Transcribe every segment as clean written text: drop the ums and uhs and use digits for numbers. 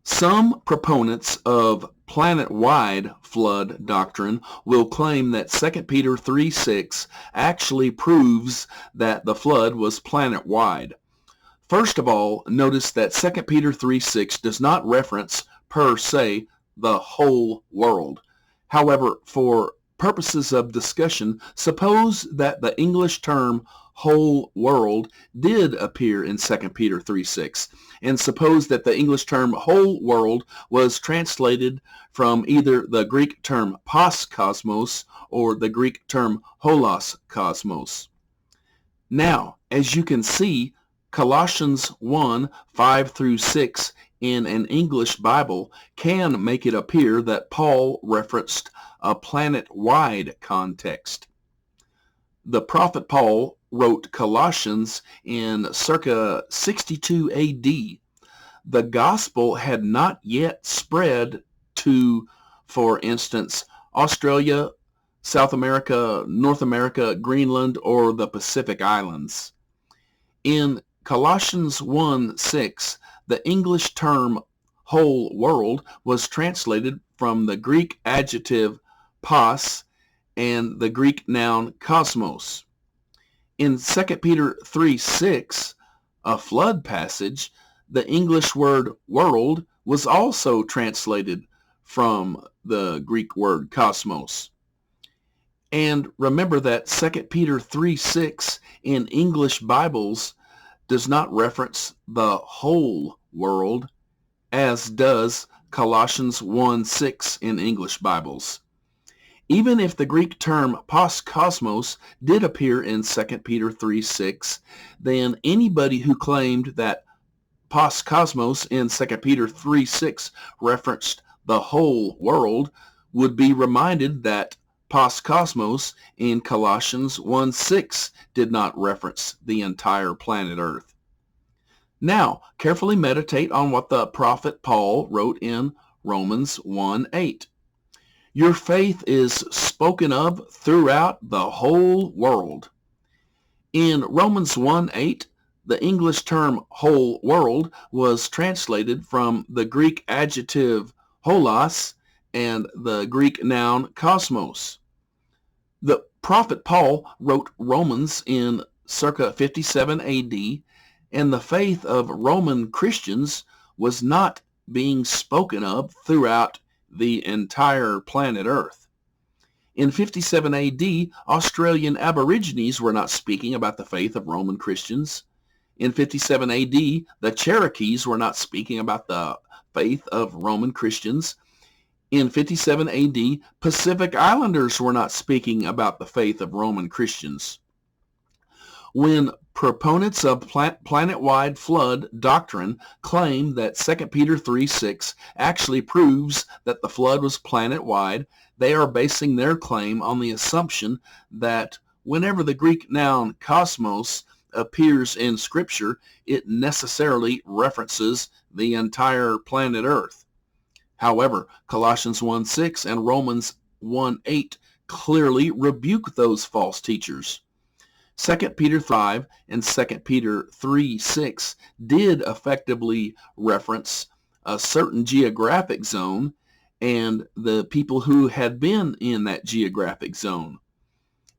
Some proponents of planet-wide flood doctrine will claim that 2 Peter 3:6 actually proves that the flood was planet-wide. First of all, notice that 2 Peter 3:6 does not reference, per se, the whole world. However, for purposes of discussion, suppose that the English term whole world did appear in 2 Peter 3:6, and suppose that the English term whole world was translated from either the Greek term pas cosmos or the Greek term holos cosmos. Now, as you can see, Colossians 1:5 through 6 in an English Bible can make it appear that Paul referenced a planet-wide context. The prophet Paul wrote Colossians in circa 62 AD. The gospel had not yet spread to, for instance, Australia, South America, North America, Greenland, or the Pacific Islands. In Colossians 1:6, the English term whole world was translated from the Greek adjective pas and the Greek noun cosmos. In 2 Peter 3:6, a flood passage, the English word world was also translated from the Greek word cosmos. And remember that 2 Peter 3:6 in English Bibles does not reference the whole world, as does Colossians 1:6 in English Bibles. Even if the Greek term pas cosmos did appear in 2 Peter 3:6, then anybody who claimed that pas cosmos in 2 Peter 3:6 referenced the whole world would be reminded that pas cosmos in Colossians 1:6 did not reference the entire planet Earth. Now, carefully meditate on what the prophet Paul wrote in Romans 1:8. Your faith is spoken of throughout the whole world. In Romans 1:8, the English term whole world was translated from the Greek adjective holos and the Greek noun cosmos. The prophet Paul wrote Romans in circa 57 AD, and the faith of Roman Christians was not being spoken of throughout the entire planet Earth. In 57 AD, Australian Aborigines were not speaking about the faith of Roman Christians. In 57 AD, the Cherokees were not speaking about the faith of Roman Christians. In 57 AD, Pacific Islanders were not speaking about the faith of Roman Christians. When proponents of planet-wide flood doctrine claim that 2 Peter 3:6 actually proves that the flood was planet-wide, they are basing their claim on the assumption that whenever the Greek noun cosmos appears in Scripture, it necessarily references the entire planet Earth. However, Colossians 1:6 and Romans 1:8 clearly rebuke those false teachers. 2 Peter 5 and 2 Peter 3:6 did effectively reference a certain geographic zone and the people who had been in that geographic zone.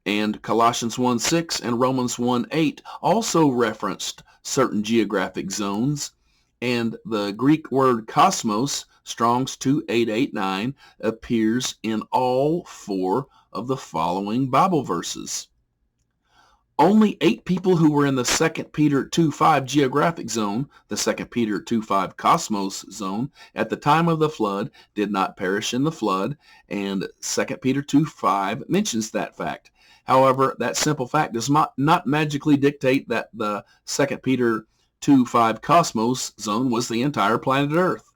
And Colossians 1:6 and Romans 1:8 also referenced certain geographic zones, and the Greek word cosmos, Strong's 2889, appears in all four of the following Bible verses. Only 8 people who were in the 2 Peter 2:5 geographic zone, the 2 Peter 2:5 cosmos zone, at the time of the flood did not perish in the flood, and 2 Peter 2:5 mentions that fact. However, that simple fact does not magically dictate that the 2 Peter 2:5 cosmos zone was the entire planet Earth.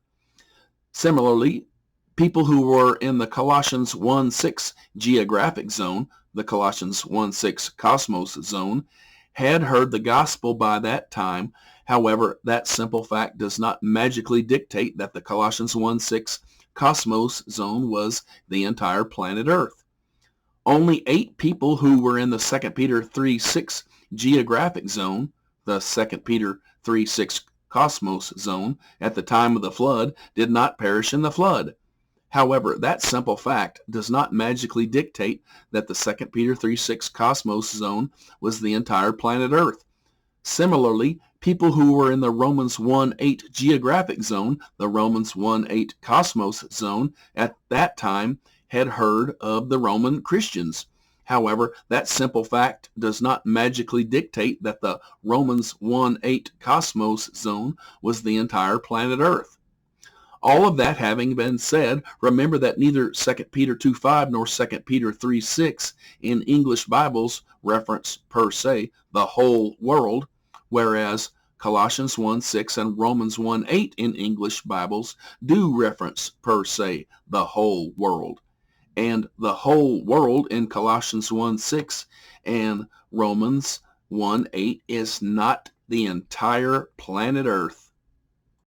Similarly, people who were in the Colossians 1:6 geographic zone, the Colossians 1:6 cosmos zone, had heard the gospel by that time. However, that simple fact does not magically dictate that the Colossians 1:6 cosmos zone was the entire planet Earth. Only 8 people who were in the 2 Peter 3:6 geographic zone, the 2 Peter 3:6 cosmos zone at the time of the flood did not perish in the flood. However, that simple fact does not magically dictate that the 2 Peter 3:6 cosmos zone was the entire planet Earth. Similarly, people who were in the Romans 1:8 geographic zone, the Romans 1:8 cosmos zone, at that time had heard of the Roman Christians. However, that simple fact does not magically dictate that the Romans 1:8 cosmos zone was the entire planet Earth. All of that having been said, remember that neither 2 Peter 2:5 nor 2 Peter 3:6 in English Bibles reference per se the whole world, whereas Colossians 1:6 and Romans 1:8 in English Bibles do reference per se the whole world. And the whole world in Colossians 1:6 and Romans 1:8 is not the entire planet Earth.